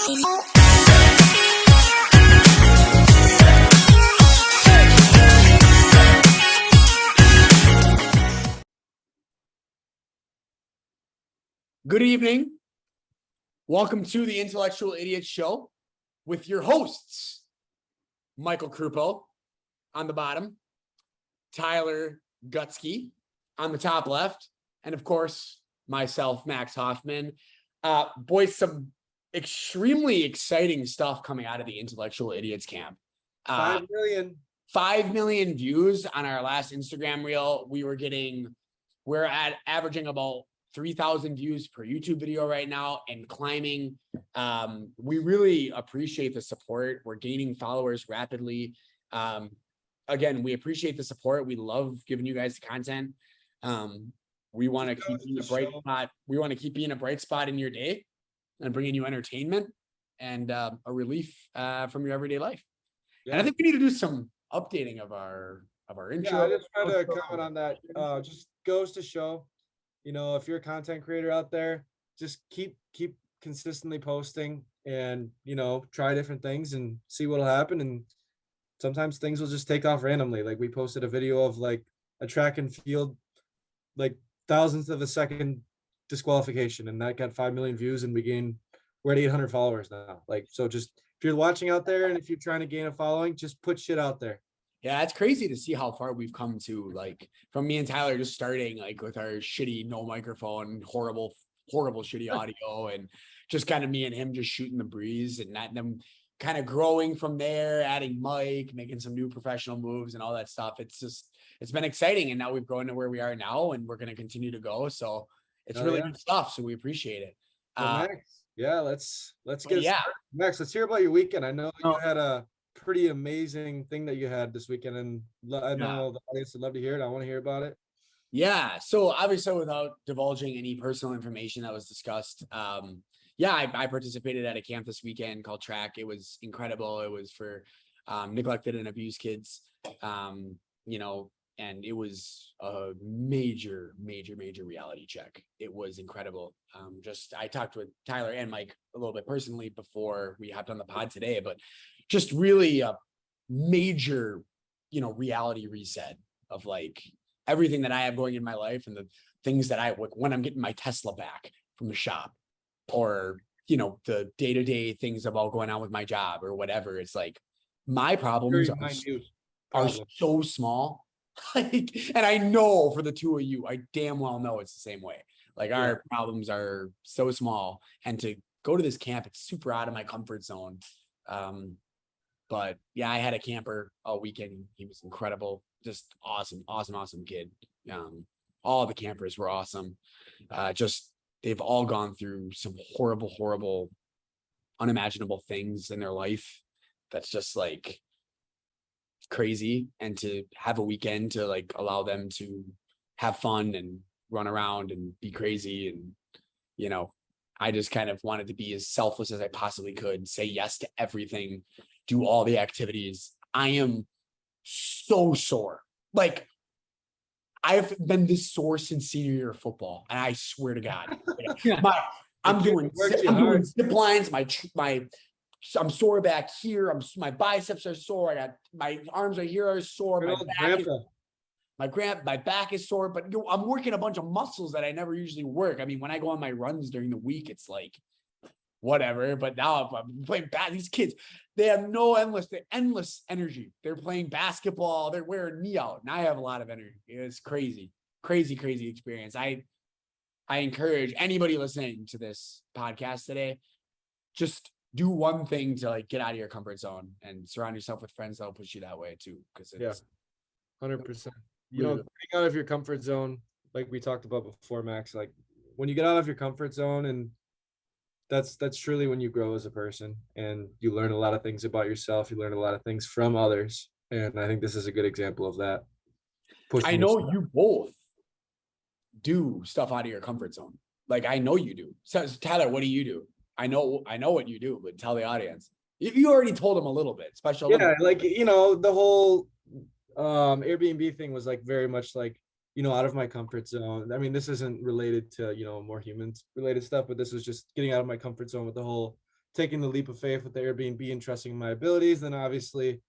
Good evening. Welcome to the Intellectual Idiot Show with your hosts, Michael Krupo on the bottom, Tyler Gutsky on the top left, and of course, myself, Max Hoffman. Boys, some extremely exciting stuff coming out of the Intellectual Idiots camp. 5 million. 5 million views on our last Instagram reel. We're at averaging about 3,000 views per YouTube video right now and climbing. We really appreciate the support. We're gaining followers rapidly. Again, we appreciate the support. We love giving you guys the content. We want to keep being a bright spot. We want to keep being a bright spot in your day and bringing you entertainment and a relief from your everyday life. Yeah. And I think we need to do some updating of our intro. Yeah, I just tried to comment on that. Just goes to show, if you're a content creator out there, just keep consistently posting and, try different things and see what'll happen. And sometimes things will just take off randomly. Like we posted a video of like a track and field, like thousandth of a second disqualification, and that got 5 million views, and we're at 800 followers now. Like, so just if you're watching out there and if you're trying to gain a following, just put shit out there. Yeah, it's crazy to see how far we've come to, like, from me and Tyler just starting like with our shitty no microphone, horrible shitty audio, and just kind of me and him just shooting the breeze, and them kind of growing from there, adding mic, making some new professional moves and all that stuff. It's been exciting, and now we've grown to where we are now, and we're going to continue to go. So it's really good stuff. So we appreciate it. Max, let's get started. Max, let's hear about your weekend. I know you had a pretty amazing thing that you had this weekend, and I know the audience would love to hear it. I want to hear about it. Yeah, so obviously without divulging any personal information that was discussed, I participated at a camp this weekend called Track. It was incredible. It was for neglected and abused kids, and it was a major reality check. It was incredible. I talked with Tyler and Mike a little bit personally before we hopped on the pod today, but just really a major, reality reset of like everything that I have going in my life and the things that when I'm getting my Tesla back from the shop, or, the day-to-day things about going on with my job or whatever. It's like my problems are so small. Like, and I know for the two of you, I damn well know it's the same way. Like our problems are so small, and to go to this camp, it's super out of my comfort zone. But yeah, I had a camper all weekend. He was incredible. Just awesome kid. All the campers were awesome. They've all gone through some horrible, unimaginable things in their life. That's just like crazy. And to have a weekend to like allow them to have fun and run around and be crazy. And, I just kind of wanted to be as selfless as I possibly could, say yes to everything, do all the activities. I am so sore. Like, I've been this sore since senior year of football, and I swear to God, I'm doing zip lines. I'm sore back here. My biceps are sore. I got my arms right here are sore. My back is sore. But I'm working a bunch of muscles that I never usually work. I mean, when I go on my runs during the week, it's like whatever. But now I'm playing these kids, they have endless energy. They're playing basketball. They're wearing me out, and I have a lot of energy. It's crazy experience. I encourage anybody listening to this podcast today, just do one thing to like get out of your comfort zone and surround yourself with friends that'll push you that way too. Because it's 100%. Getting out of your comfort zone, like we talked about before, Max. Like when you get out of your comfort zone, and that's truly when you grow as a person, and you learn a lot of things about yourself. You learn a lot of things from others, and I think this is a good example of that. I know you both do stuff out of your comfort zone. Like I know you do. So Tyler, what do you do? I know what you do, but tell the audience. You already told them a little bit, especially. Yeah, like the whole Airbnb thing was like very much like out of my comfort zone. I mean, this isn't related to more humans related stuff, but this was just getting out of my comfort zone with the whole taking the leap of faith with the Airbnb and trusting my abilities. Then obviously,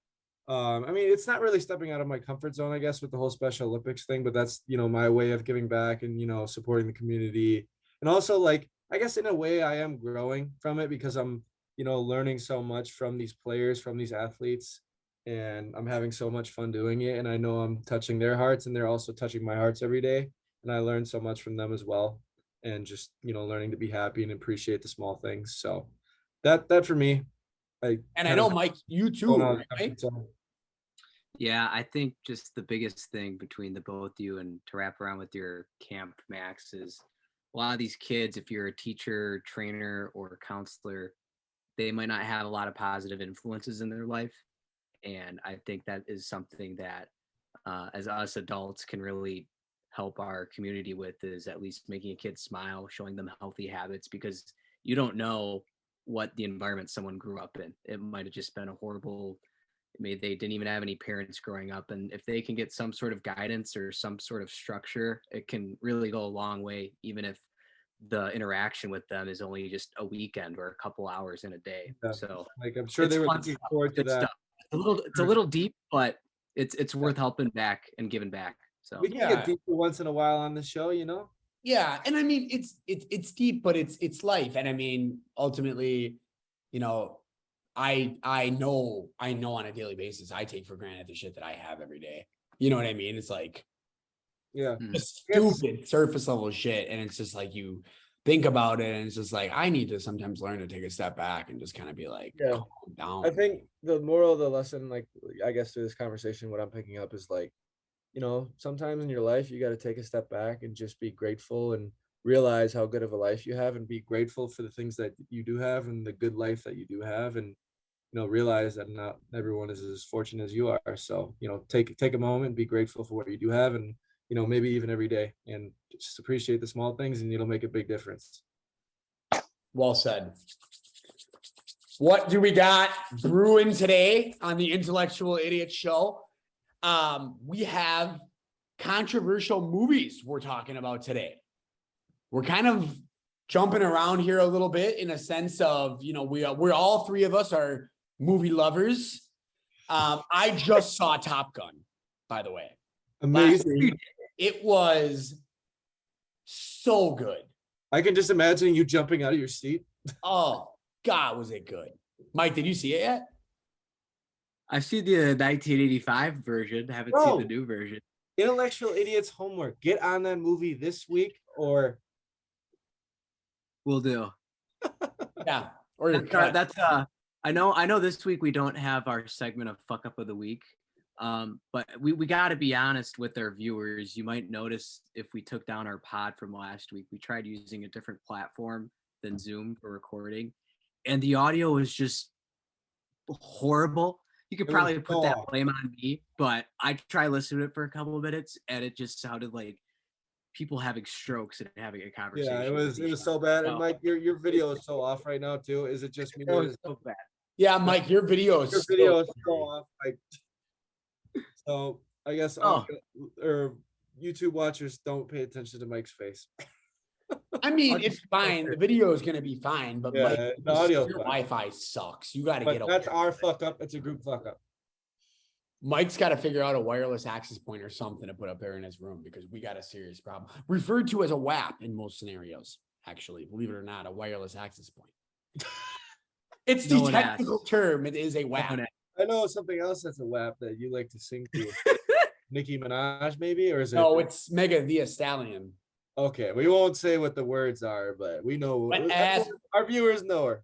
I mean, it's not really stepping out of my comfort zone, I guess, with the whole Special Olympics thing, but that's, my way of giving back and, supporting the community. And also, like, I guess in a way I am growing from it because I'm, learning so much from these players, from these athletes, and I'm having so much fun doing it. And I know I'm touching their hearts and they're also touching my hearts every day. And I learn so much from them as well. And just, learning to be happy and appreciate the small things. So that for me, And I know, Mike, you too, right? Yeah, I think just the biggest thing between the both of you and to wrap around with your camp, Max, is a lot of these kids, if you're a teacher, trainer, or counselor, they might not have a lot of positive influences in their life. And I think that is something that as us adults can really help our community with, is at least making a kid smile, showing them healthy habits, because you don't know what the environment someone grew up in. It might have just been a horrible, maybe they didn't even have any parents growing up. And if they can get some sort of guidance or some sort of structure, it can really go a long way, even if the interaction with them is only just a weekend or a couple hours in a day. Yeah. So like, I'm sure they were looking forward to that. Stuff. It's a little deep, but it's worth helping back and giving back. So we can get deep once in a while on the show, Yeah, and I mean it's deep, but it's life, and I mean ultimately, I know on a daily basis I take for granted the shit that I have every day. You know what I mean? It's like stupid surface level shit, and it's just like you think about it, and it's just like I need to sometimes learn to take a step back and just kind of be like, calm down. I think the moral of the lesson, like I guess through this conversation, what I'm picking up is like, sometimes in your life you got to take a step back and just be grateful and realize how good of a life you have and be grateful for the things that you do have and the good life that you do have, and realize that not everyone is as fortunate as you are. So take a moment, be grateful for what you do have, and maybe even every day, and just appreciate the small things, and it'll make a big difference. Well said. What do we got brewing today on the Intellectual Idiot Show? We have controversial movies we're talking about today. We're kind of jumping around here a little bit in a sense of, we're all three of us are movie lovers. I just saw Top Gun, by the way. Amazing. It was so good. I can just imagine you jumping out of your seat. Oh, God, was it good. Mike, did you see it yet? I've seen the 1985 version. Haven't seen the new version. Intellectual Idiots homework. Get on that movie this week, or we'll do. Yeah. Or that's I know this week we don't have our segment of fuck up of the week. But we got to be honest with our viewers. You might notice if we took down our pod from last week, we tried using a different platform than Zoom for recording, and the audio was just horrible. You could probably put that blame on me, but I tried listening to it for a couple of minutes, and it just sounded like people having strokes and having a conversation. Yeah, it was so bad. And Mike, your video is so off right now too. Is it just me? It was so bad. Yeah, Mike, your video is so off. So I guess or YouTube watchers, don't pay attention to Mike's face. I mean, it's fine. The video is going to be fine, but Mike, the audio Wi-Fi sucks. You got to get. That's our fuck up. It's a group fuck up. Mike's got to figure out a wireless access point or something to put up there in his room, because we got a serious problem. Referred to as a WAP in most scenarios, actually, believe it or not, a wireless access point. It's the technical term. It is a WAP. I know something else that's a WAP that you like to sing to. Nicki Minaj, maybe, or is it? No, it's Mega Thee Stallion. Okay, we won't say what the words are, but we know. Our viewers know her.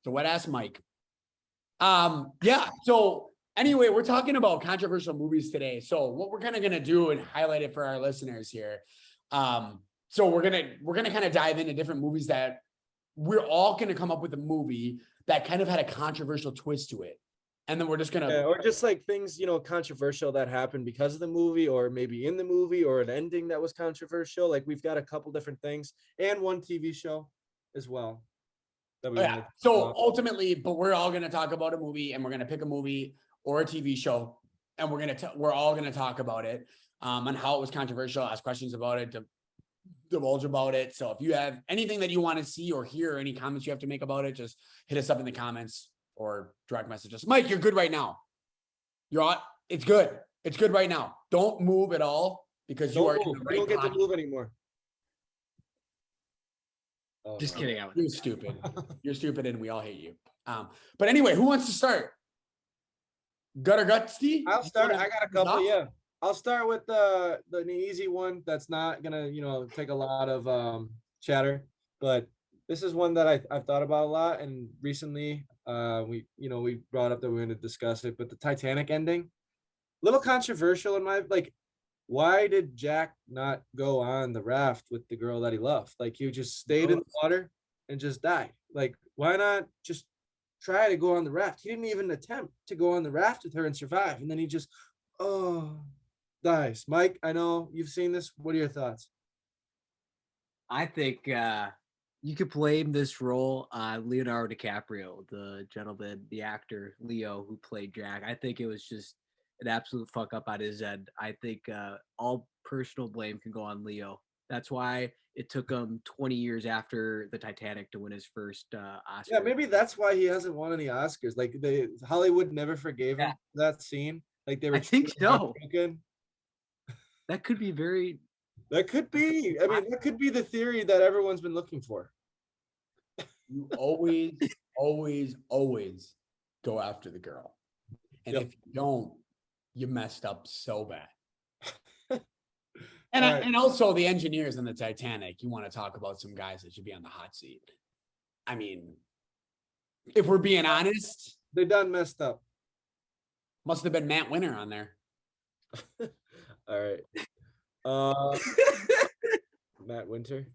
So wet ass Mike. Yeah. So anyway, we're talking about controversial movies today. So what we're kind of gonna do and highlight it for our listeners here. So we're gonna kind of dive into different movies that we're all gonna come up with a movie that kind of had a controversial twist to it. And then we're just gonna, or just like things, controversial that happened because of the movie, or maybe in the movie, or an ending that was controversial. Like we've got a couple different things, and one TV show as well. So ultimately, but we're all gonna talk about a movie, and we're gonna pick a movie or a TV show, and we're all gonna talk about it, on how it was controversial, ask questions about it, divulge about it. So if you have anything that you want to see or hear, or any comments you have to make about it, just hit us up in the comments or direct message us. Mike, you're good right now. You're on. It's good. It's good right now. Don't move at all because you are in the right You don't get to pocket. move anymore. Oh, Just no. kidding. You're stupid. You're stupid, and we all hate you. But anyway, who wants to start? Gutter Gutsy? I'll start. You wanna I got a kick us couple. off? Yeah, I'll start with the easy one. That's not gonna take a lot of chatter. But this is one that I've thought about a lot. And recently, we brought up that we're gonna discuss it. But the Titanic ending, little controversial in my like. Why did Jack not go on the raft with the girl that he loved? Like he just stayed in the water and just died. Like why not just try to go on the raft? He didn't even attempt to go on the raft with her and survive. And then he just dies. Mike, I know you've seen this. What are your thoughts? I think you could blame this role on Leonardo DiCaprio, the gentleman, the actor Leo who played Jack. I think it was just an absolute fuck up on his end. I think all personal blame can go on Leo. That's why it took him 20 years after the Titanic to win his first Oscar. Yeah, maybe that's why he hasn't won any Oscars. Like Hollywood never forgave him for that scene. Like they were I think so. heartbroken. That could be very. That could be. I mean, that could be the theory that everyone's been looking for. You always, always, always go after the girl. And Yep. if you don't, you messed up so bad. All right. And also the engineers in the Titanic, you want to talk about some guys that should be on the hot seat. I mean, if we're being honest, They done messed up. must have been Matt Winter on there. All right. Matt Winter.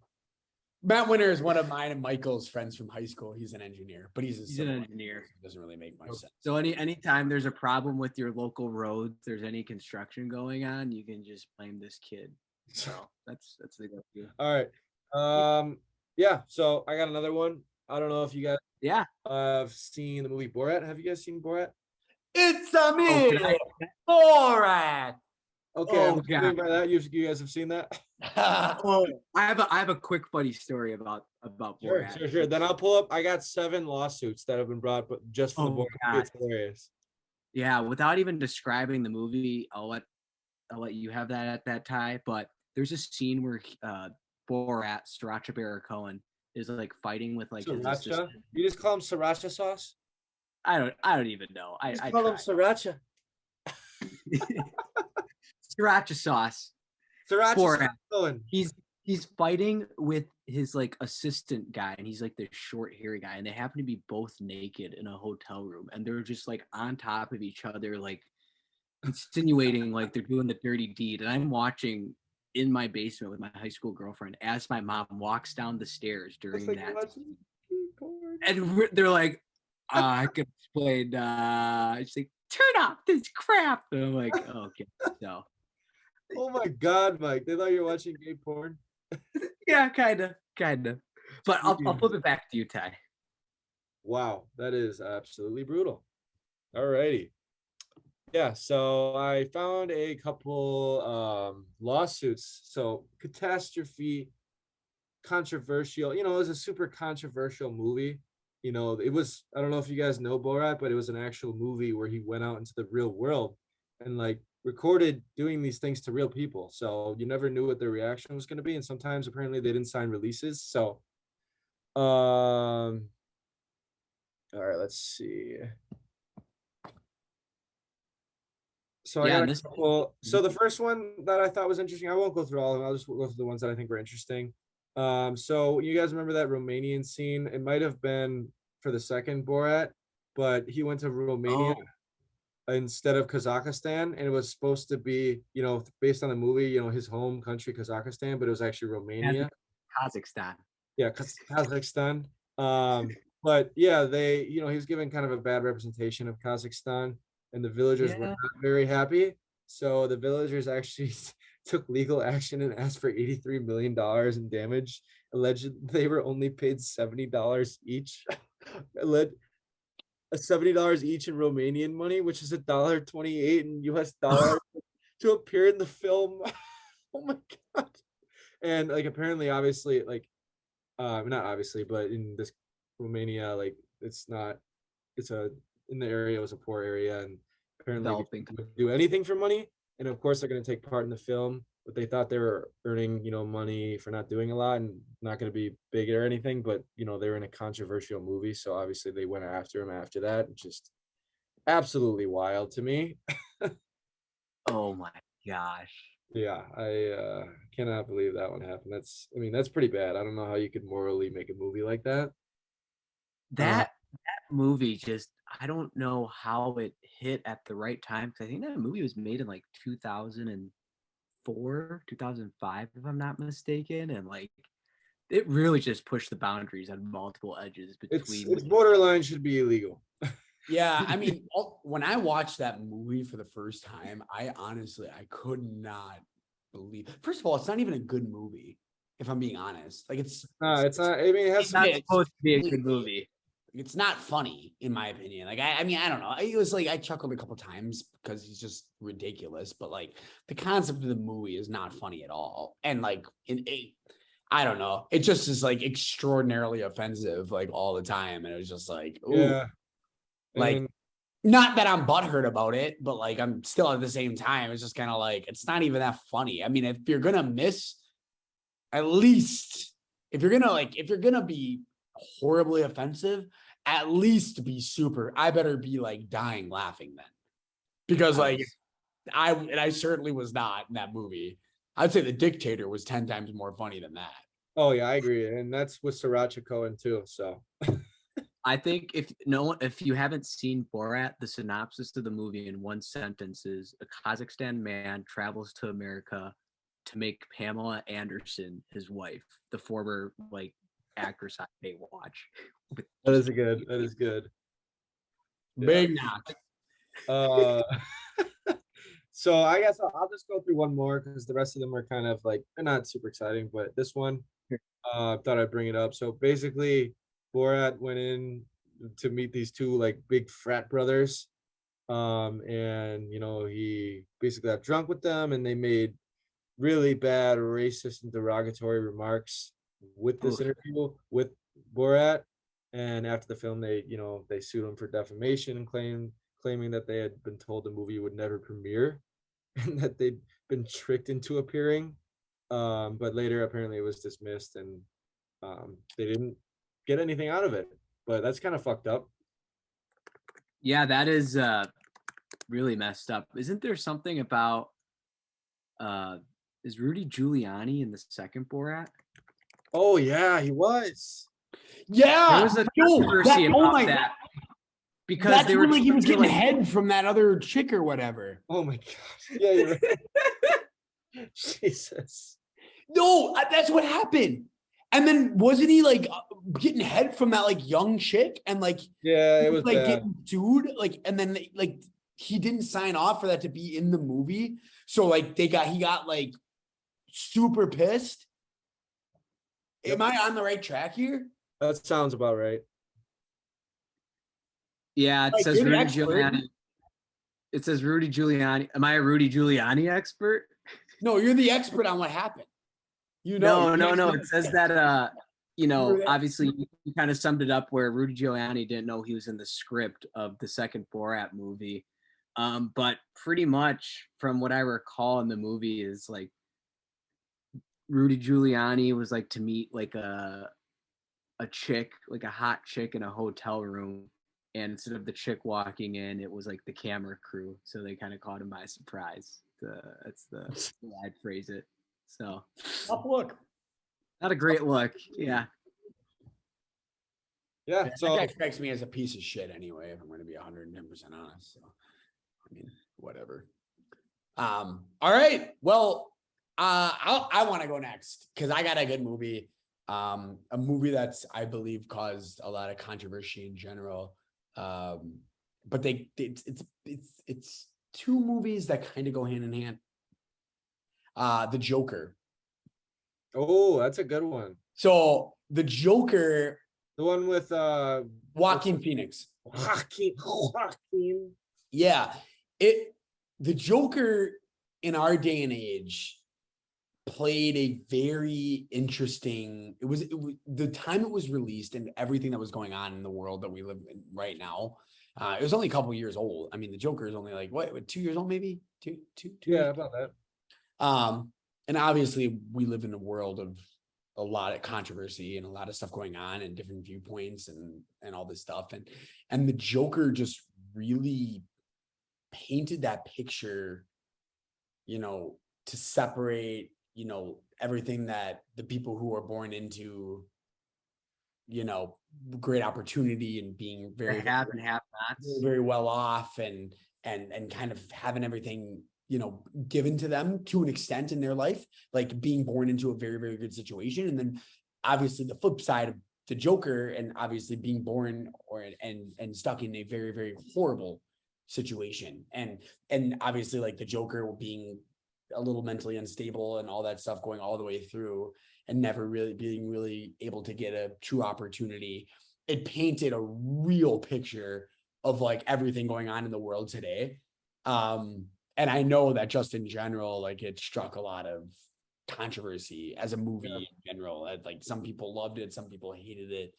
Matt Winter is one of mine and Michael's friends from high school. He's an engineer, but he's He's an engineer. It doesn't really make much sense. So anytime there's a problem with your local roads, there's any construction going on, you can just blame this kid. So that's the go-to. All right. Yeah. So I got another one. I don't know if you guys have seen the movie Borat. Have you guys seen Borat? It's a me, can I- Borat. Okay. Oh, I'm assuming by that you guys have seen that. Oh, I have a quick funny story about Borat. Sure. Then I'll pull up. I got 7 lawsuits that have been brought, but just for the Oh, Borat. God. It's hilarious. Yeah, without even describing the movie, I'll let you have that at that time. But there's a scene where Borat, Sacha Baron Cohen, is like fighting with like his Sriracha. assistant. You just call him Sriracha sauce. I don't even know. I Call him Sriracha. Sriracha sauce. Sriracha Borat. sauce Cohen. He's fighting with his like assistant guy, and he's like the short hairy guy, and they happen to be both naked in a hotel room, and they're just like on top of each other, like insinuating like they're doing the dirty deed. And I'm watching in my basement with my high school girlfriend as my mom walks down the stairs during It's like that, watching porn. and they're like, I can explain. She's like, turn off this crap, and I'm like, oh, okay, so. Oh my God, Mike! They thought you were watching gay porn. Yeah, kind of. But I'll flip it back to you, Ty. Wow, that is absolutely brutal. Alrighty. Yeah, so I found a couple lawsuits. So catastrophe, controversial. It was a super controversial movie. It was, I don't know if you guys know Borat, but it was an actual movie where he went out into the real world and like recorded doing these things to real people. So you never knew what their reaction was going to be. And sometimes apparently they didn't sign releases. So, all right, let's see. So I got a couple. So the first one that I thought was interesting, I won't go through all of them. I'll just go through the ones that I think were interesting. So you guys remember that Romanian scene? It might have been for the second Borat, but he went to Romania instead of Kazakhstan, and it was supposed to be, based on the movie, his home country, Kazakhstan, but it was actually Romania. Kazakhstan. Yeah, Kazakhstan. But yeah, he was given kind of a bad representation of Kazakhstan, and the villagers were not very happy. So the villagers actually took legal action and asked for $83 million in damage. Alleged they were only paid $70 each. $70 each in Romanian money, which is $1.28 in US dollars to appear in the film. Oh my God. And like apparently, obviously, like not obviously, but in this Romania, like it's not, it's a, in the area, it was a poor area, and apparently these Developing. people would do anything for money. And of course, they're going to take part in the film, but they thought they were earning, money for not doing a lot and not going to be big or anything. But they were in a controversial movie, so obviously they went after him after that. It's just absolutely wild to me. Oh my gosh. Yeah, I cannot believe that one happened. That's pretty bad. I don't know how you could morally make a movie like that. That movie just, I don't know how it hit at the right time, because I think that movie was made in like 2004, 2005, if I'm not mistaken, and like it really just pushed the boundaries on multiple edges between. It's borderline should be illegal. Yeah, I mean, when I watched that movie for the first time, I could not believe. First of all, it's not even a good movie, if I'm being honest. Like It's not. I mean, it has It's to not be. supposed to be a good movie. It's not funny, in my opinion. Like, I mean, I don't know. It was like I chuckled a couple times because he's just ridiculous. But like, the concept of the movie is not funny at all. And like, I don't know. It just is like extraordinarily offensive, like all the time. And it was just like, ooh. Yeah. Like, And not that I'm butthurt about it, but like I'm still at the same time. It's just kind of like it's not even that funny. I mean, if you're gonna miss, at least if you're gonna be horribly offensive, at least be super. I better be like dying laughing then, because like I certainly was not in that movie. I'd say The Dictator was 10 times more funny than that. oh yeah, I agree. And that's with Sriracha Cohen too. So I think if you haven't seen Borat, the synopsis of the movie in one sentence is: a Kazakhstan man travels to America to make Pamela Anderson his wife, the former like actress on Baywatch. that is good. That is good. Big knock. So I guess I'll just go through one more because the rest of them are kind of like, they're not super exciting, but this one, thought I'd bring it up. So basically, Borat went in to meet these two like big frat brothers, and he basically got drunk with them, and they made really bad racist and derogatory remarks with this interview with Borat. And after the film, they sued him for defamation and claiming that they had been told the movie would never premiere and that they'd been tricked into appearing. But later, apparently, it was dismissed, and they didn't get anything out of it. But that's kind of fucked up. Yeah, that is really messed up. Isn't there something about is Rudy Giuliani in the second Borat? Oh yeah, he was. Yeah, there was a controversy about that because that's they were like he was getting head from that other chick or whatever. Oh my gosh! Yeah, you're right. Jesus. No, that's what happened. And then wasn't he like getting head from that like young chick and like yeah, it was like bad. getting sued like and then like he didn't sign off for that to be in the movie, so like he got like super pissed. Yep. Am I on the right track here? That sounds about right. Yeah, it Like, says you're the Rudy expert. Giuliani. It says Rudy Giuliani. Am I a Rudy Giuliani expert? No, you're the expert on what happened. No. It says that obviously you kind of summed it up where Rudy Giuliani didn't know he was in the script of the second Borat movie. But pretty much from what I recall in the movie is like Rudy Giuliani was like to meet like a chick, like a hot chick in a hotel room. And instead of the chick walking in, it was like the camera crew. So they kind of caught him by surprise. That's the way I'd phrase it. So tough look. Not a great look. Yeah. Yeah. That So guy strikes me as a piece of shit anyway, if I'm going to be 110% honest. So, I mean, whatever. All right. Well, I want to go next because I got a good movie. A movie that's, I believe, caused a lot of controversy in general. But it's two movies that kind of go hand in hand. The Joker. oh, that's a good one. So the Joker, The one with Joaquin Phoenix. Joaquin. Yeah. The Joker in our day and age played a very interesting, it was the time it was released and everything that was going on in the world that we live in right now. It was only a couple years old. I mean, the Joker is only like what 2 years old, maybe two Yeah, years. about that. And obviously we live in a world of a lot of controversy and a lot of stuff going on and different viewpoints and all this stuff. And the Joker just really painted that picture, to separate, everything that the people who are born into, great opportunity and being The very, have and have nots. very well off and kind of having everything, given to them to an extent in their life, like being born into a very, very good situation. And then obviously the flip side of the Joker and obviously being born and stuck in a very, very horrible situation. And obviously like the Joker being a little mentally unstable and all that stuff going all the way through and never really being really able to get a true opportunity. It painted a real picture of like everything going on in the world today. And I know that just in general, like it struck a lot of controversy as a movie in general. Like some people loved it, some people hated it.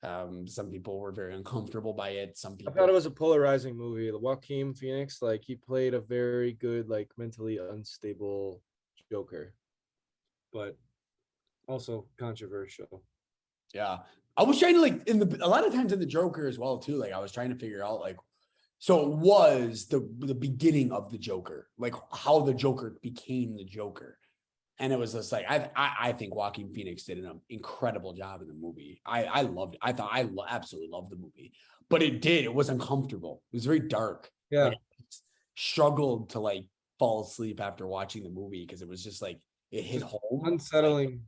Some people were very uncomfortable by it. Some I people thought it was a polarizing movie. The Joaquin Phoenix, like he played a very good, like mentally unstable Joker, but also controversial. Yeah. I was trying to like a lot of times in the Joker as well too. Like I was trying to figure out like, so it was the beginning of the Joker, like how the Joker became the Joker. And it was just like, I think Joaquin Phoenix did an incredible job in the movie. I loved it. I thought absolutely loved the movie, but it was uncomfortable. It was very dark. Yeah. Like, I struggled to like fall asleep after watching the movie because it was just like, it hit home. Unsettling.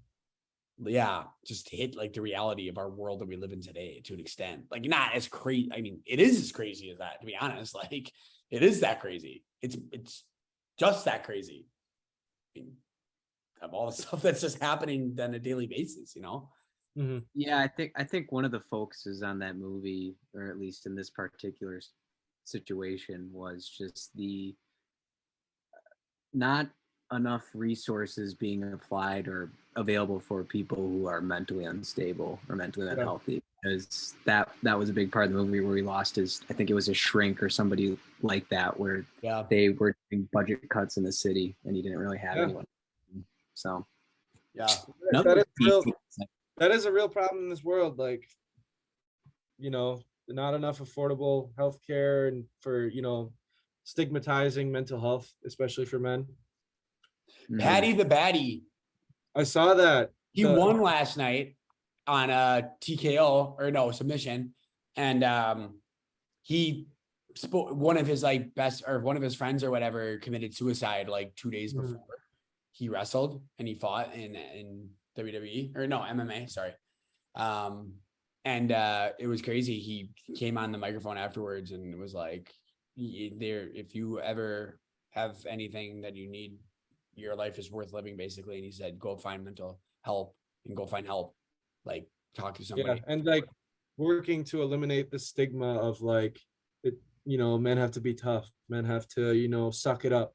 Yeah, just hit like the reality of our world that we live in today to an extent. Like not as crazy. I mean, it is as crazy as that, to be honest. Like it is that crazy. It's just that crazy. I mean, of all the stuff that's just happening on a daily basis, Mm-hmm. Yeah, I think one of the focuses on that movie, or at least in this particular situation, was just the not enough resources being applied or available for people who are mentally unstable or mentally unhealthy. Because that was a big part of the movie where he lost his, I think it was a shrink or somebody like that, where they were doing budget cuts in the city and he didn't really have anyone. So that is a real problem in this world. Like, not enough affordable healthcare and for, stigmatizing mental health, especially for men. Patty the Batty. I saw that. He won last night on a TKO or no submission. And he spoke, one of his like best or one of his friends or whatever committed suicide like 2 days before he wrestled and he fought in WWE or no MMA, sorry. And it was crazy. He came on the microphone afterwards and it was like, if you ever have anything that you need, your life is worth living, basically. And he said, go find mental help and go find help. Like talk to somebody. Yeah, and like working to eliminate the stigma of like, men have to be tough. Men have to, suck it up.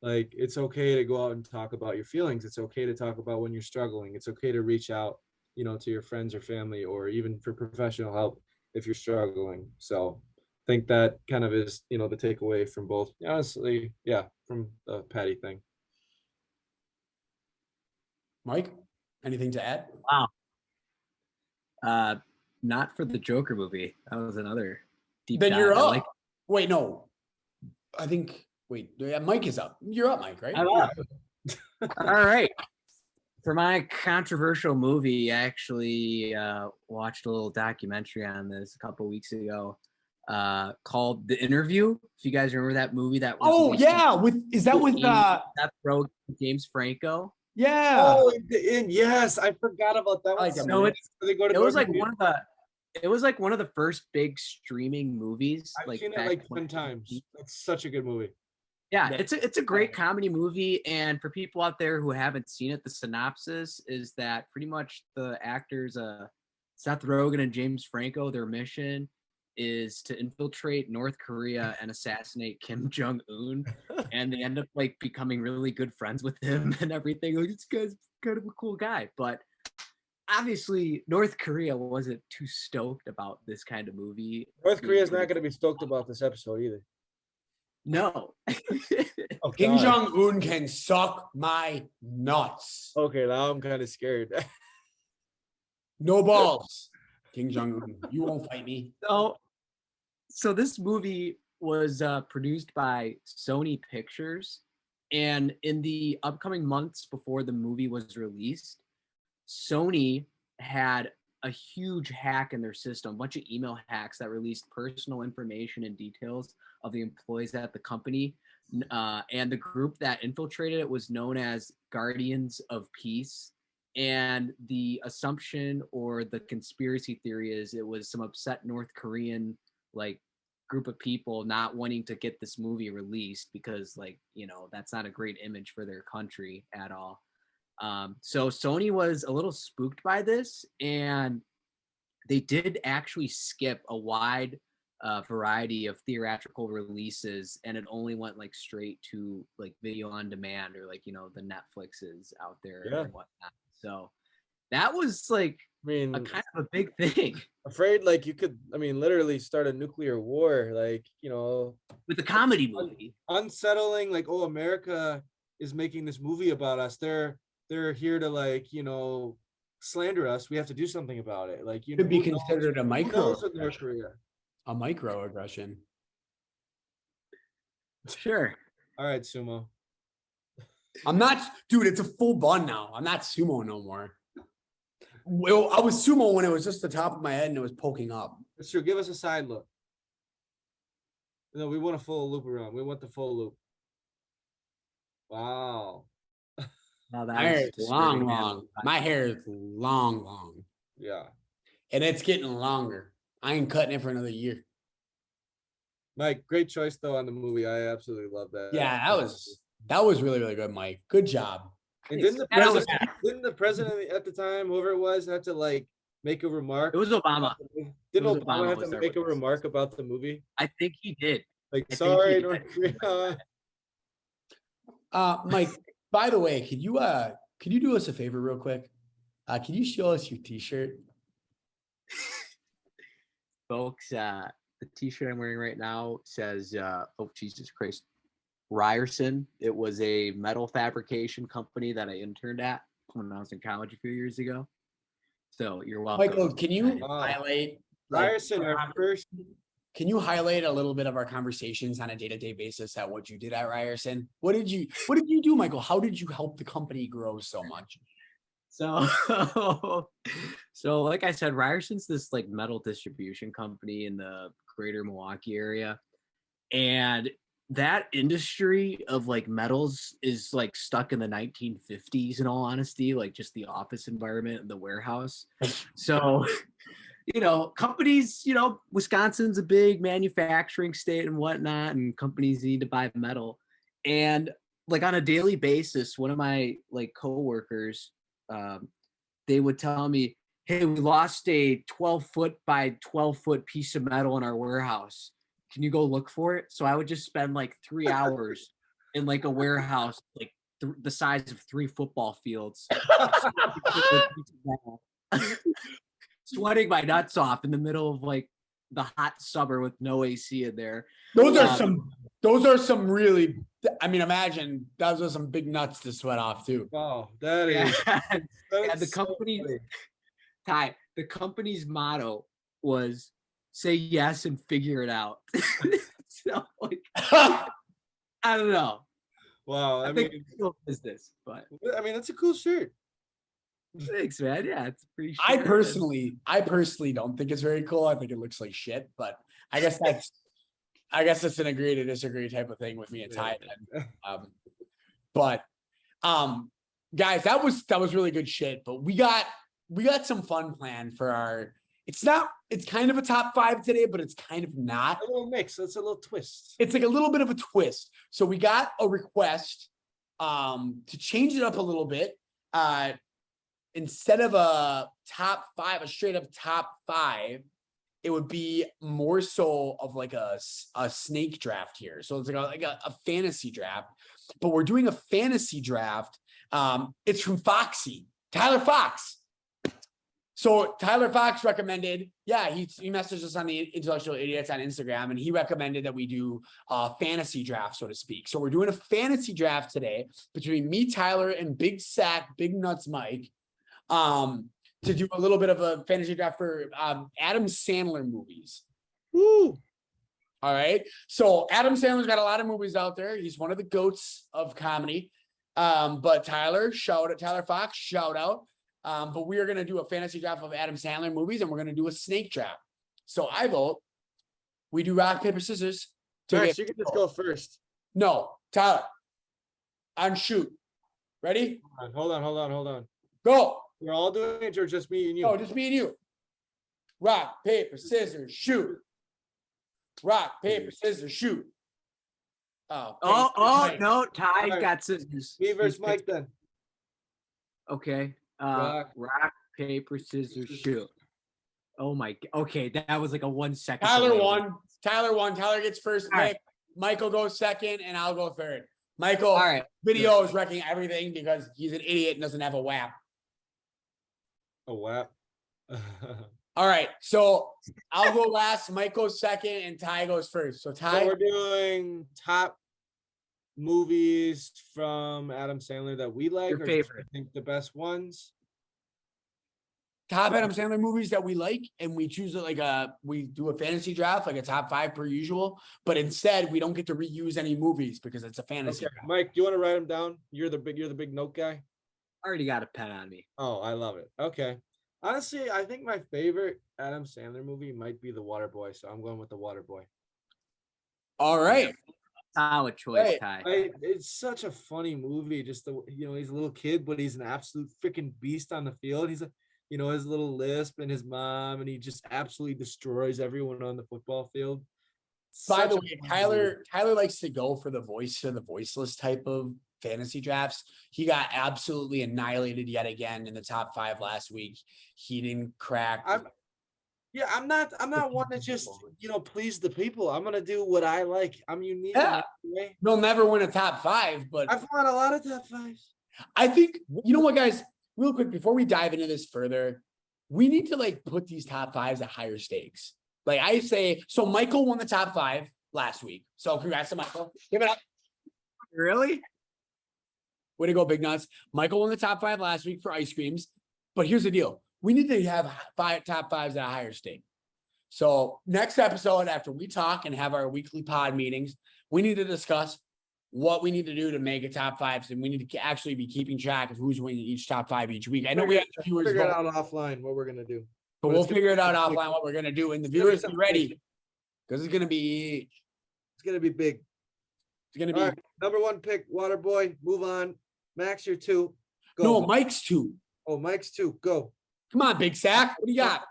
Like it's okay to go out and talk about your feelings. It's okay to talk about when you're struggling. It's okay to reach out, to your friends or family or even for professional help if you're struggling. So I think that kind of is, the takeaway from both. Honestly, yeah, from the Patty thing. Mike, anything to add? Wow. Not for the Joker movie. That was another deep Then dive. you're up. Wait, no. Mike is up. You're up, Mike, right? I'm up. All right. For my controversial movie, I actually watched a little documentary on this a couple weeks ago called The Interview. If you guys remember that movie that was with Seth Rogen, James Franco? Yeah. Oh, yes, I forgot about that one. So it was like one of the first big streaming movies. I've seen it like 10 times. That's such a good movie. Yeah, it's a great comedy movie, and for people out there who haven't seen it, the synopsis is that pretty much the actors, Seth Rogen and James Franco, their mission is to infiltrate North Korea and assassinate Kim Jong-un. And they end up like becoming really good friends with him and everything. Like, this guy's kind of a cool guy. But obviously, North Korea wasn't too stoked about this kind of movie. North Korea's not going to be stoked about this episode either. No. Oh, Kim God. Jong-un can suck my nuts. Okay, now I'm kind of scared. No balls. Kim Jong-un, you won't fight me. So this movie was produced by Sony Pictures, and in the upcoming months before the movie was released, Sony had a huge hack in their system, a bunch of email hacks that released personal information and details of the employees at the company. And the group that infiltrated it was known as Guardians of Peace. And the assumption or the conspiracy theory is it was some upset North Korean like group of people not wanting to get this movie released because, like, you know, that's not a great image for their country at all. So Sony was a little spooked by this, and they did actually skip a wide variety of theatrical releases, and it only went like straight to like video on demand or like, you know, the Netflixes out there and whatnot. So that was like I mean, a kind of a big thing. Afraid like you could, I mean, literally start a nuclear war, like, you know, With a comedy movie. unsettling. Like, oh, America is making this movie about us. They're here to, like, you know, slander us. We have to do something about it. Like, you Could be who knows- considered a who micro knows with North Korea. a microaggression. Sure. All right, Sumo. I'm not, dude, it's a full bun now. I'm not sumo no more. Well, I was sumo when it was just the top of my head and it was poking up. That's true. Give us a side look. No, we want a full loop around. We want the full loop. Wow. Now that My hair was is long, disturbing, man. long. My hair is long, long. Yeah. And it's getting longer. I ain't cutting it for another year. Mike, great choice though on the movie. I absolutely love that. Yeah, that was really, really good, Mike. Good job. And didn't the That was- president at the time, whoever it was, have to like make a remark? It was Obama. Didn't was Obama Obama have was to there make a with us. remark about the movie? I think he did. Like, I think sorry, he- North Korea. Mike, by the way, could you do us a favor real quick? Can you show us your t-shirt? Folks, the t-shirt I'm wearing right now says, oh, Jesus Christ, Ryerson. It was a metal fabrication company that I interned at when I was in college a few years ago. So you're welcome. Michael, can you Wow. highlight Ryerson, our first. Can you highlight a little bit of our conversations on a day-to-day basis at what you did at Ryerson? What did you do, Michael? How did you help the company grow so much? So, so like I said, Ryerson's this like metal distribution company in the greater Milwaukee area. And that industry of like metals is like stuck in the 1950s, in all honesty, like just the office environment and the warehouse. So, you know, companies, you know, Wisconsin's a big manufacturing state and whatnot, and companies need to buy metal. And like on a daily basis, one of my like coworkers, they would tell me, hey, we lost a 12-foot by 12-foot piece of metal in our warehouse. Can you go look for it? So I would just spend like 3 hours in like a warehouse, like the size of 3 football fields, sweating my nuts off in the middle of like the hot summer with no AC in there. Those are some really, I mean, imagine those are some big nuts to sweat off too. Wow, that is. And that the is so company, funny. the company's motto was say yes and figure it out. So like, I don't know. Wow, I think it's still business, but I mean, that's a cool shirt. thanks, man. Yeah, it's pretty. I personally don't think it's very cool. I think it looks like shit, but I guess it's an agree to disagree type of thing with me and Ty. But guys, that was really good shit. But we got some fun planned for our. It's kind of a top 5 today, but it's kind of not. A little mix. That's a little twist. It's like a little bit of a twist. So we got a request to change it up a little bit. Instead of a top 5, a straight up top 5, it would be more so of like a snake draft here. So it's like a fantasy draft, but we're doing a fantasy draft. It's from Foxy, Tyler Fox. So Tyler Fox recommended, he messaged us on the Intellectual Idiots on Instagram, and he recommended that we do a fantasy draft, so to speak. So we're doing a fantasy draft today between me, Tyler, and Big Sack, Big Nuts Mike, to do a little bit of a fantasy draft for Adam Sandler movies. Woo! All right. So Adam Sandler's got a lot of movies out there. He's one of the goats of comedy. But Tyler Fox, shout out. But we are going to do a fantasy draft of Adam Sandler movies, and we're going to do a snake draft. So I vote we do rock, paper, scissors. Max, you can just go first. No, Tyler. On shoot. Ready? Hold on. Go. We're all doing it, or just me and you? No, just me and you. Rock, paper, scissors, shoot. Rock, paper, scissors, shoot. No, Ty right. got scissors. Me versus Mike then. Okay. Rock. Paper, scissors, shoot. Oh my. Okay, that was like a 1 second. Tyler won. Tyler gets first pick. Right. Michael goes second, and I'll go third. Michael, All right. video is wrecking everything because he's an idiot and doesn't have a WAP. A WAP. All right, so I'll go last. Mike goes second, and Ty goes first. So Ty, So we're doing top movies from Adam Sandler that we like. Your or favorite. I think the best ones. top Adam Sandler movies that we like, and we choose it like we do a fantasy draft, like a top 5 per usual. But instead, we don't get to reuse any movies because it's a fantasy Okay. draft. Mike, do you want to write them down? You're the big note guy. I already got a pen on me. Oh, I love it. Okay. Honestly, I think my favorite Adam Sandler movie might be The Waterboy, so I'm going with The Waterboy. All right. Solid choice, Right. Ty. It's such a funny movie. Just he's a little kid, but he's an absolute freaking beast on the field. He's his little lisp and his mom, and he just absolutely destroys everyone on the football field. By the Such a way, fun movie. Tyler likes to go for the voiceless type of fantasy drafts. He got absolutely annihilated yet again in the top 5 last week. He didn't crack. I'm not one to just please the people. I'm gonna do what I like. I'm unique. Yeah. in my way. He'll never win a top 5, but I've won a lot of top 5s. I think, you know what, guys, real quick, before we dive into this further, we need to put these top 5s at higher stakes. Like I say, so Michael won the top 5 last week. So congrats to Michael. Give it up. Really? Way to go, Big Nuts. Michael won the top 5 last week for ice creams. But here's the deal. We need to have top 5s at a higher stake. So next episode, after we talk and have our weekly pod meetings, we need to discuss what we need to do to make a top 5s. And we need to actually be keeping track of who's winning each top 5 each week. I know we have viewers, Figure it out offline what we're gonna do. but we'll figure it out offline what we're going to do. And the viewers be ready because it's going to be It's gonna be big. It's going to be All right, number 1 pick, Waterboy. Move on. Max, you're 2. Go. no, Mike's 2. Oh, Mike's 2. Go. Come on, Big Sack. What do you got?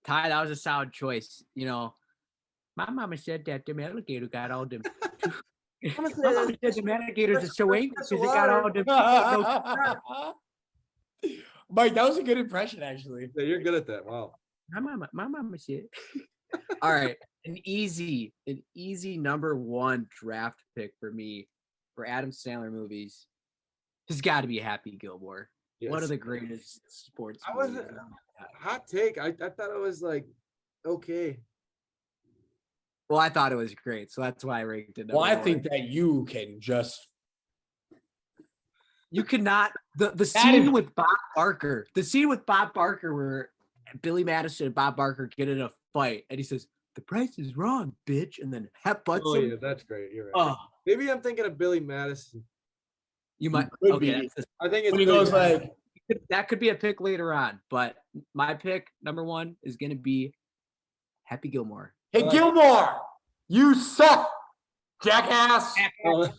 Ty, that was a solid choice. My mama said that the alligator got all them. My mama said the alligators are so angry because they got all them. Mike, that was a good impression, actually. Yeah, you're good at that. Wow. My mama said. All right, an easy number 1 draft pick for me for Adam Sandler movies has got to be Happy Gilmore. Yes. One of the greatest sports I movies. wasn't hot take. I thought it was okay. Well, I thought it was great, so that's why I ranked it. Well, I number think 1. that you can just You cannot the That scene is- with Bob Barker. The scene with Bob Barker where Billy Madison and Bob Barker get in a fight, and he says, "The price is wrong, bitch," and then headbutts Oh him. yeah, that's great. You're right. Oh, Maybe I'm thinking of Billy Madison. you might. Could Okay, be. I think it's when he Billy goes Madison. that could be a pick later on, but my pick number 1 is going to be Happy Gilmore. hey, Gilmore, you suck, jackass. Oh,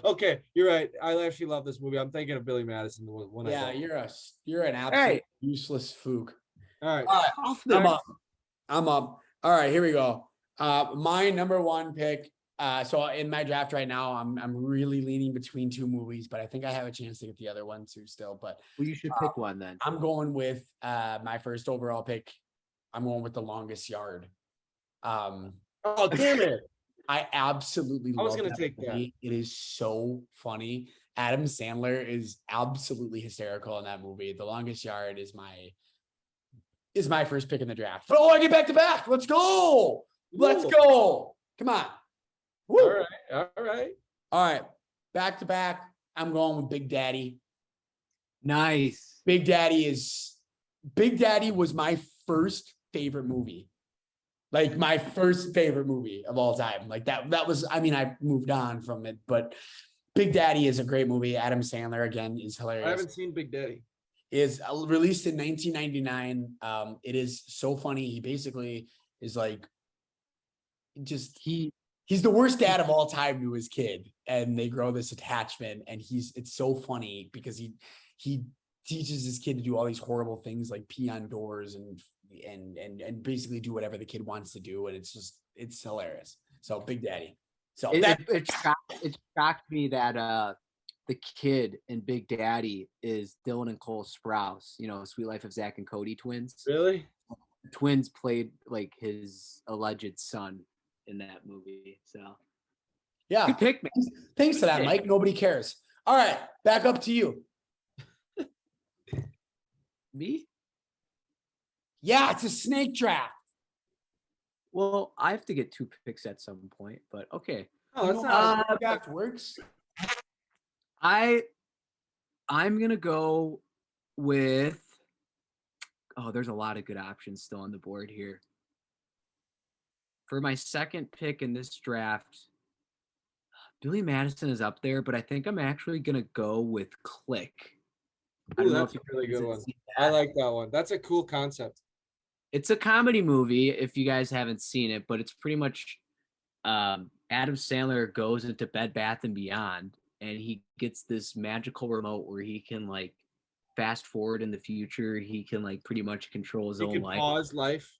okay, you're right. I actually love this movie. I'm thinking of Billy Madison. The one I Yeah, love. you're an absolute Hey. useless fook. All right. All right, Off I'm the up. I'm up. All right, here we go. My number 1 pick. So in my draft right now, I'm really leaning between 2 movies, but I think I have a chance to get the other one too still. But well, you should pick one then. I'm going with my first overall pick, I'm going with The Longest Yard. Oh, damn it. I absolutely I was love gonna that take that. movie. It is so funny. Adam Sandler is absolutely hysterical in that movie. The Longest Yard is my first pick in the draft. Oh, I get back to back. Let's go. Let's Cool. go. Come on. Woo. All right. All right. All right. Back to back. I'm going with Big Daddy. Nice. Big Daddy was my first favorite movie. Like my first favorite movie of all time. Like that was, I mean, I moved on from it, but Big Daddy is a great movie. Adam Sandler again is hilarious. I haven't seen Big Daddy. Is released in 1999. It is so funny. He basically is like, he's the worst dad of all time to his kid, and they grow this attachment, and it's so funny because he teaches his kid to do all these horrible things like pee on doors and basically do whatever the kid wants to do, and it's hilarious. So Big Daddy. So it shocked me that the kid in Big Daddy is Dylan and Cole Sprouse, Sweet Life of Zach and Cody twins. Really? Twins played like his alleged son in that movie. So yeah, good pick, man. Thanks to that, Mike. Nobody cares. All right, back up to you. Me? Yeah, it's a snake draft. Well, I have to get 2 picks at some point, but okay. Oh, that's not how draft works. I'm gonna go with. Oh, there's a lot of good options still on the board here. For my second pick in this draft, Billy Madison is up there, but I think I'm actually gonna go with Click. Ooh, that's a really good one. I like that one. That's a cool concept. It's a comedy movie if you guys haven't seen it, but it's pretty much Adam Sandler goes into Bed Bath & Beyond, and he gets this magical remote where he can like fast forward in the future. He can like pretty much control his own life. Pause life.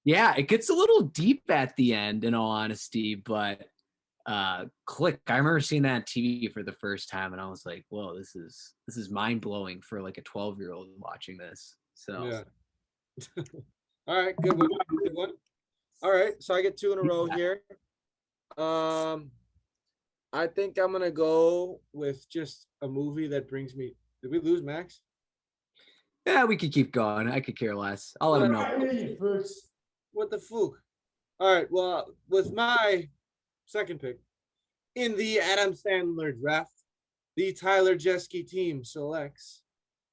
Yeah, it gets a little deep at the end, in all honesty, but Click. I remember seeing that on TV for the first time, and I was like, "Whoa, this is mind blowing for like a 12-year-old watching this." So, yeah. All right, good one. Good one. All right, so I get 2 in a row here. I think I'm gonna go with just a movie that brings me. Did we lose Max? Yeah, we could keep going. I could care less. I'll let him know. What the fluke? All right, well, with my second pick in the Adam Sandler draft, the Tyler Jeske team selects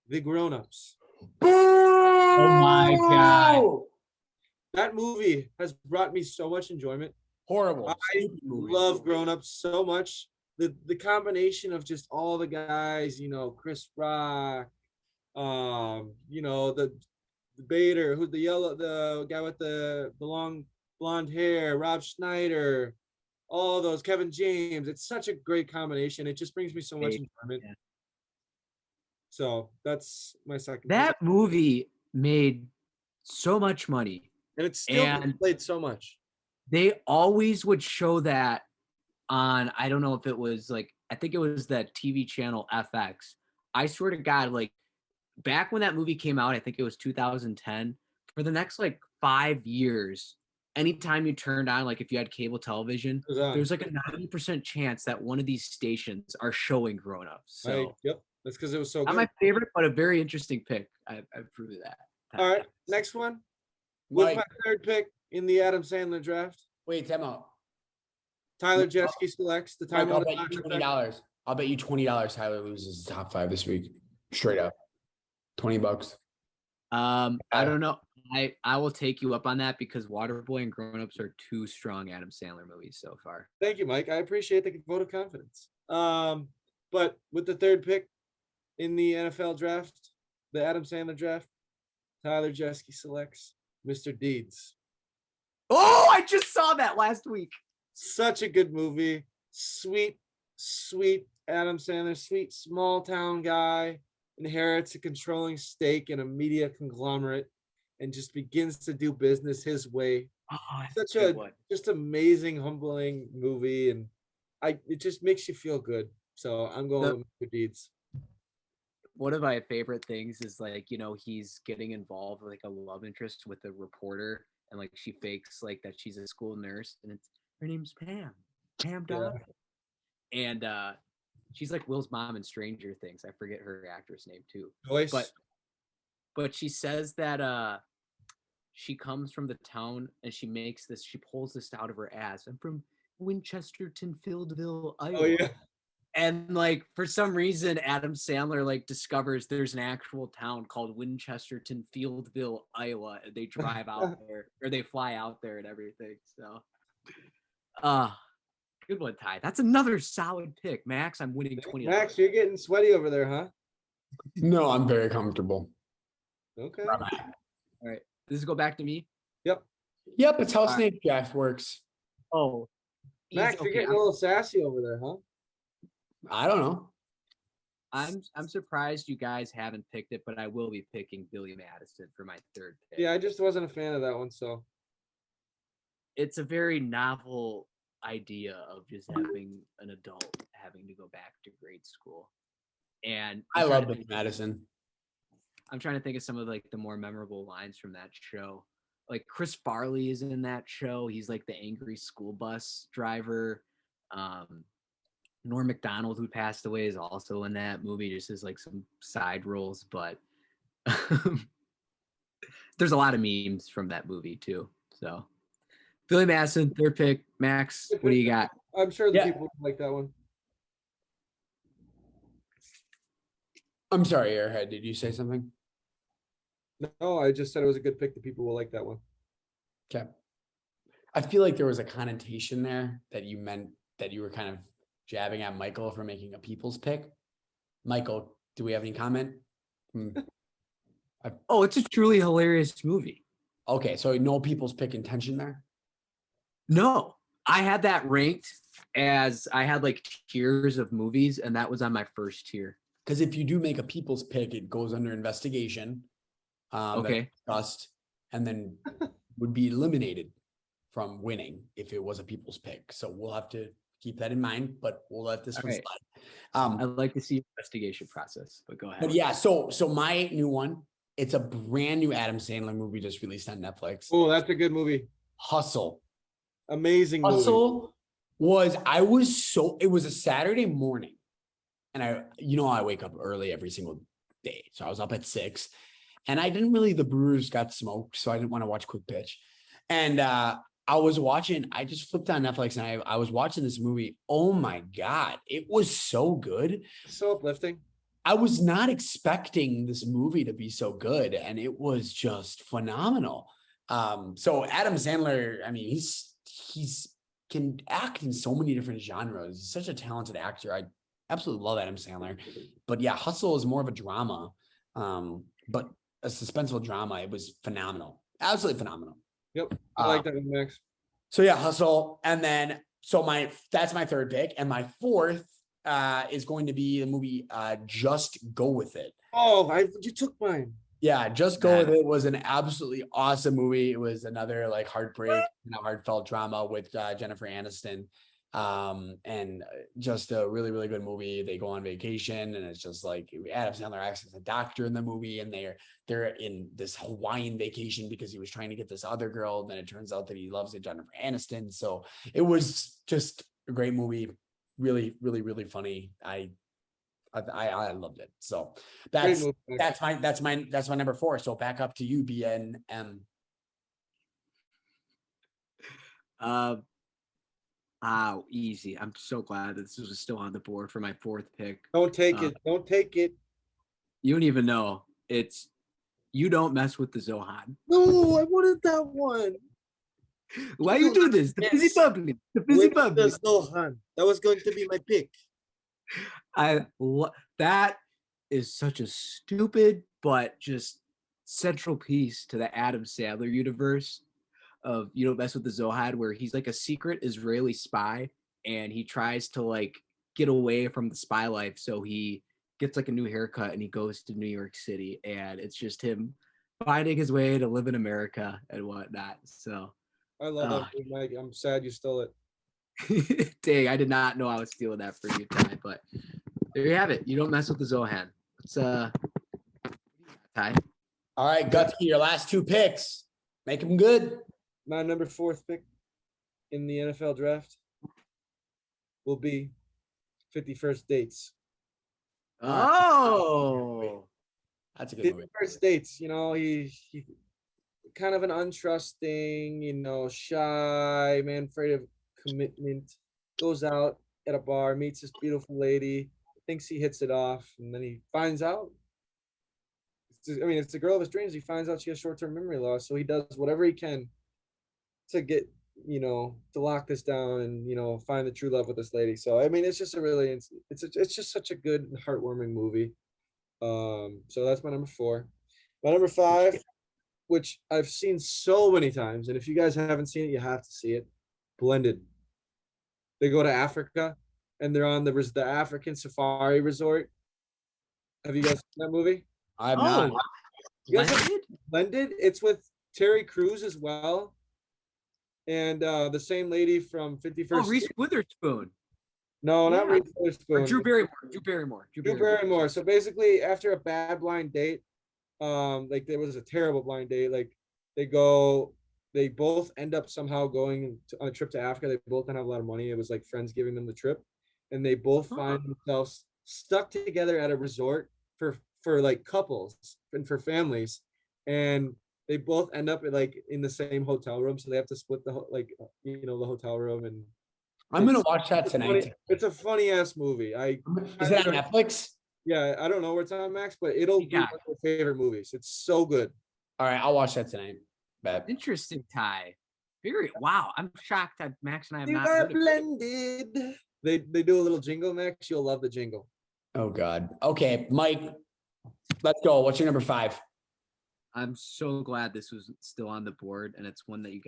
The Grown-Ups. Oh my God. That movie has brought me so much enjoyment. Horrible. I love Grown-Ups so much. The combination of just all the guys, Chris Rock, the Bader, who's the guy with the long blonde hair, Rob Schneider, all those, Kevin James. It's such a great combination. It just brings me so much enjoyment. Yeah. So that's my second. That movie made so much money. And it's still played so much. They always would show that on, I don't know if it was like, I think it was that TV channel FX. I swear to God, like back when that movie came out, I think it was 2010, for the next like 5 years, anytime you turned on, like if you had cable television, there's like a 90% chance that one of these stations are showing Grown-Ups. So yep, that's because it was so good. Not my favorite, but a very interesting pick. I've proved that. All right, next one. With my third pick in the Adam Sandler draft. Wait, time out. Tyler Jeske selects the time. I'll bet you $20. I'll bet you $20 Tyler loses the top 5 this week. Straight up. $20. I don't know. I will take you up on that because Waterboy and Grown Ups are 2 strong Adam Sandler movies so far. Thank you, Mike. I appreciate the vote of confidence. But with the third pick in the NFL draft, the Adam Sandler draft, Tyler Jeske selects Mr. Deeds. Oh, I just saw that last week. Such a good movie. Sweet Adam Sandler, sweet small town guy, inherits a controlling stake in a media conglomerate and just begins to do business his way. Oh, such a just amazing, humbling movie, and it just makes you feel good. So I'm going with Mr. Deeds. one of my favorite things is like, he's getting involved with like a love interest with a reporter, and like she fakes like that she's a school nurse, and her name's Pam Yeah. Dodd, and she's like Will's mom in Stranger Things. I forget her actress name too, Joyce. but she says that she comes from the town and she pulls this out of her ass. I'm from Winchesterton, Fieldville, Iowa. Oh yeah. And like for some reason, Adam Sandler like discovers there's an actual town called Winchesterton, Fieldville, Iowa, and they drive out there, or they fly out there and everything. So, good one, Ty. That's another solid pick, Max. I'm winning 20. Max, you're getting sweaty over there, huh? No, I'm very comfortable. Okay. All right, does it go back to me? Yep. Yep, it's how Snake Draft works. Oh, Max, you're getting a little sassy over there, huh? I don't know. I'm surprised you guys haven't picked it, but I will be picking Billy Madison for my third pick. Yeah, I just wasn't a fan of that one, so. It's a very novel idea of just having an adult having to go back to grade school. And I love Billy Madison. I'm trying to think of some of like the more memorable lines from that show. Like Chris Farley is in that show. He's like the angry school bus driver. Norm Macdonald, who passed away, is also in that movie, just as like some side roles. But there's a lot of memes from that movie too. So Billy Madison, third pick. Max, what do you got? I'm sure the people like that one. I'm sorry, Airhead. Did you say something? No, I just said it was a good pick. The people will like that one. Okay. I feel like there was a connotation there that you meant that you were kind of jabbing at Michael for making a people's pick. Michael, do we have any comment? Oh, it's a truly hilarious movie. Okay, so no people's pick intention there? No, I had that ranked as I had like tiers of movies, and that was on my first tier. Because if you do make a people's pick, it goes under investigation. Okay. Discussed, and then would be eliminated from winning if it was a people's pick. So we'll have to keep that in mind, but we'll let this one slide. I'd like to see investigation process, but go ahead. But yeah, so my new one, it's a brand new Adam Sandler movie just released on Netflix. Oh, that's a good movie. Hustle. Amazing movie. Hustle it was a Saturday morning. And I wake up early every single day. So I was up at 6. And the Brewers got smoked, so I didn't want to watch Quick Pitch. And I just flipped on Netflix and I was watching this movie. Oh my God, it was so good. So uplifting. I was not expecting this movie to be so good, and it was just phenomenal. So Adam Sandler, I mean, he's can act in so many different genres. He's such a talented actor. I absolutely love Adam Sandler. But yeah, Hustle is more of a drama, but a suspenseful drama. It was phenomenal. Absolutely phenomenal. Yep. I like that one, Max. So yeah, Hustle. And then, that's my third pick. And my fourth is going to be the movie Just Go With It. Oh, you took mine. Yeah, Just Go With It was an absolutely awesome movie. It was another like heartbreak, heartfelt drama with Jennifer Aniston. And just a really, really good movie. They go on vacation, and it's just like Adam Sandler acts as a doctor in the movie, and they're in this Hawaiian vacation because he was trying to get this other girl. And then it turns out that he loves Jennifer Aniston. So it was just a great movie. Really, really, really funny. I loved it. So that's my number 4. So back up to you, BNM. Easy. I'm so glad that this was still on the board for my fourth pick. Don't take it. Don't take it. You don't even know. It's You Don't Mess with the Zohan. No, I wanted that one. Why you do this? The busy public. The busy public. Zohan. That was going to be my pick. That is such a stupid but just central piece to the Adam Sandler universe of You Don't Mess with the Zohad, where he's like a secret Israeli spy and he tries to like get away from the spy life. So he gets like a new haircut and he goes to New York City, and it's just him finding his way to live in America and whatnot. So I love that movie, Mike. I'm sad you stole it. Dang, I did not know I was stealing that for you, Ty, but there you have it. You Don't Mess with the Zohan. Let's Ty. All right, Gutsy, your last two picks. Make them good. My number 4th pick in the NFL draft will be 51st Dates. Oh, That's a good movie. 51st Dates, you know, he kind of an untrusting, you know, shy man, afraid of commitment, goes out at a bar, meets this beautiful lady, thinks he hits it off, and then he finds out. It's the girl of his dreams. He finds out she has short-term memory loss, so he does whatever he can to get, you know, to lock this down and, you know, find the true love with this lady. So I mean, it's just a really, it's just such a good and heartwarming movie. So that's my number 4. My number 5, which I've seen so many times, and if you guys haven't seen it, you have to see it. Blended. They go to Africa, and they're on the African safari resort. Have you guys seen that movie? I have not. You guys have Blended? It's with Terry Crews as well, and the same lady from 51st. Oh, Reese Witherspoon. No, not Yeah. Reese Witherspoon. Drew Barrymore. Drew Barrymore. So basically, after a bad blind date, like there was a terrible blind date. Like they both end up somehow going on a trip to Africa. They both don't have a lot of money. It was like friends giving them the trip, and they both find themselves stuck together at a resort for like couples and for families, and they both end up in the same hotel room, so they have to split the hotel room. And I'm gonna watch that tonight. It's a funny ass movie. Is it on Netflix? Yeah, I don't know where it's on, Max, but it'll be one of my favorite movies. It's so good. All right, I'll watch that tonight. Bet. Interesting, Ty. Wow, I'm shocked that Max and I have You not are heard of it. blended. They do a little jingle, Max. You'll love the jingle. Oh God. Okay, Mike, let's go. What's your number 5? I'm so glad this was still on the board, and it's one that you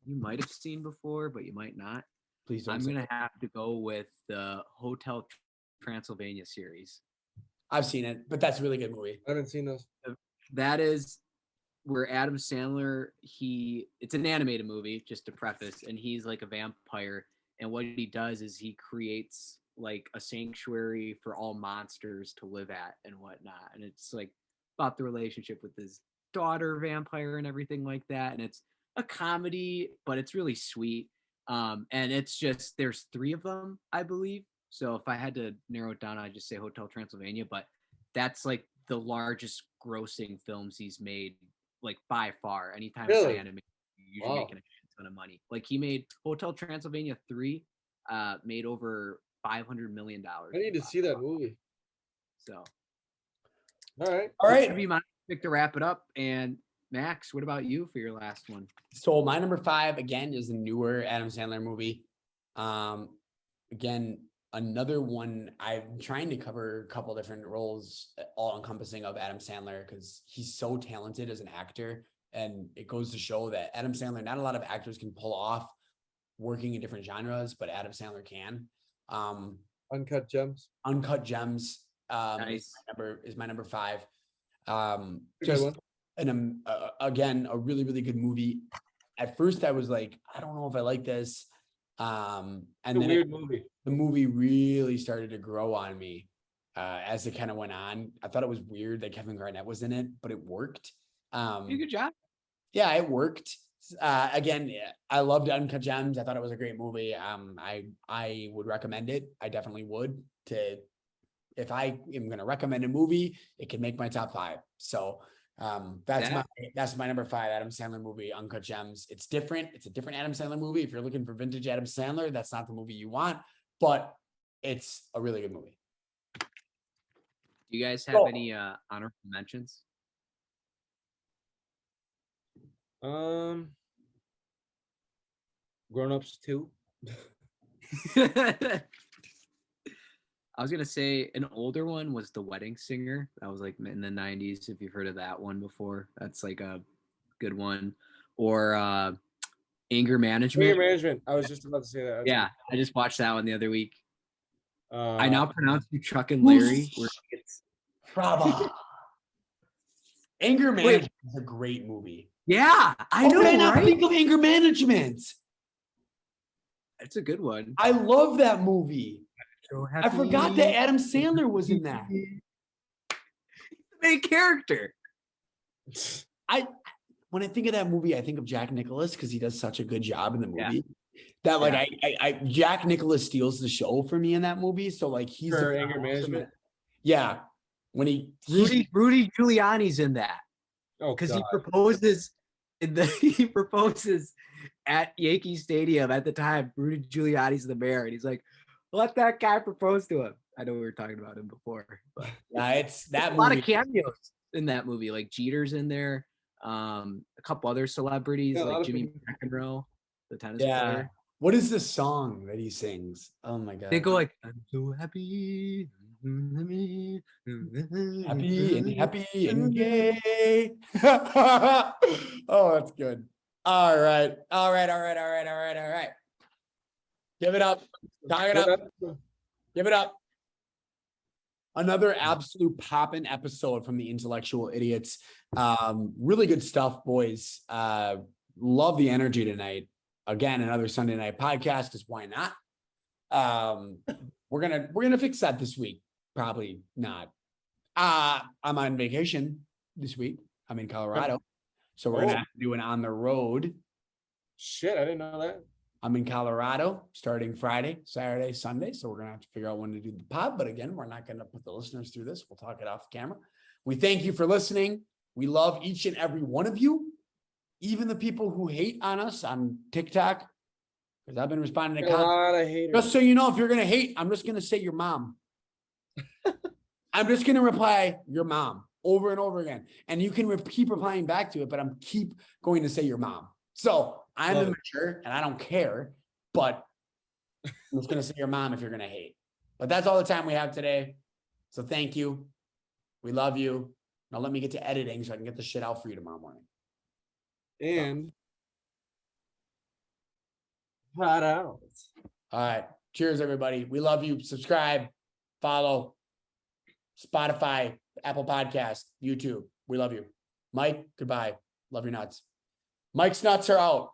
might have seen before, but you might not. Please don't. I'm gonna have to go with the Hotel Transylvania series. I've seen it, but that's a really good movie. I haven't seen those. That is where Adam Sandler, it's an animated movie, just to preface, and he's like a vampire, and what he does is he creates like a sanctuary for all monsters to live at and whatnot, and it's like about the relationship with his daughter vampire and everything like that, and it's a comedy, but it's really sweet. And it's just, there's 3 of them, I believe. So if I had to narrow it down, I'd just say Hotel Transylvania, but that's like the largest grossing films he's made, like by far. Anytime Really? it's animated, you're usually making a ton of money. Like he made Hotel Transylvania 3, made over $500 million. I need to see that movie. So, all right. That would be my pick to wrap it up. And Max, what about you for your last one? So my number 5 again is a newer Adam Sandler movie. Again, another one. I'm trying to cover a couple different roles, all encompassing of Adam Sandler, because he's so talented as an actor, and it goes to show that Adam Sandler, not a lot of actors can pull off working in different genres, but Adam Sandler can. Uncut Gems. Uncut Gems. Nice. is my number 5. Good one. And again, a really, really good movie. At first I was like, I don't know if I like this. And it's a then weird movie. The movie really started to grow on me as it kind of went on. I thought it was weird that Kevin Garnett was in it, but it worked. Good job. Yeah, it worked. Again, I loved Uncut Gems. I thought it was a great movie. I would recommend it. I definitely would. If I am going to recommend a movie, it can make my top 5. So that's my number 5 Adam Sandler movie, Uncut Gems. It's different. It's a different Adam Sandler movie. If you're looking for vintage Adam Sandler, that's not the movie you want, but it's a really good movie. Do you guys have any honorable mentions? Grown Ups 2. I was gonna say an older one was The Wedding Singer. That was like in the 90s. If you've heard of that one before, that's like a good one. Or Anger Management. Anger Management. I was just about to say that. Yeah, I just watched that one the other week. I I now pronounce you Chuck and Larry. Where it's Bravo. Anger Management is a great movie. Yeah, I know. Did I not right? think of Anger Management? It's a good one. I love that movie. So I forgot that Adam Sandler was in that. main character. When I think of that movie, I think of Jack Nicholas because he does such a good job in the Yeah. movie. That like Yeah. Jack Nicholas steals the show for me in that movie. So like he's For the anger management. Yeah. When Rudy Giuliani's in that Oh, because God. he proposes at Yankee Stadium at the time. Rudy Giuliani's the mayor, and he's like, "Let that guy propose to him." I know we were talking about him before, but it's that a movie. lot of cameos in that movie, like Jeter's in there, a couple other celebrities Yeah, a lot like of Jimmy people. McEnroe, the tennis Yeah. player. What is the song that he sings? Oh my God. They go like, "I'm so happy, Happy and gay. Oh, that's good. All right. Give it up. Talk it up. Give it up. Another absolute poppin' episode from the Intellectual Idiots. Really good stuff, boys. Love the energy tonight. Again, another Sunday night podcast, because why not? We're gonna fix that this week. Probably not. I'm on vacation this week. I'm in Colorado. So we're gonna have to do an on the road. Shit, I didn't know that. I'm in Colorado starting Friday, Saturday, Sunday. So we're going to have to figure out when to do the pod. But again, we're not going to put the listeners through this. We'll talk it off camera. We thank you for listening. We love each and every one of you, even the people who hate on us on TikTok, because I've been responding to A comments. lot of haters. Just so you know, if you're going to hate, I'm just going to say your mom. I'm just going to reply your mom over and over again. And you can keep replying back to it, but I'm keep going to say your mom. So I'm immature and I don't care, but I'm just going to say your mom if you're going to hate. But that's all the time we have today. So thank you. We love you. Now let me get to editing so I can get the shit out for you tomorrow morning. And hot out. All right. Cheers, everybody. We love you. Subscribe, follow, Spotify, Apple Podcast, YouTube. We love you. Mike, goodbye. Love your nuts. Mike's nuts are out.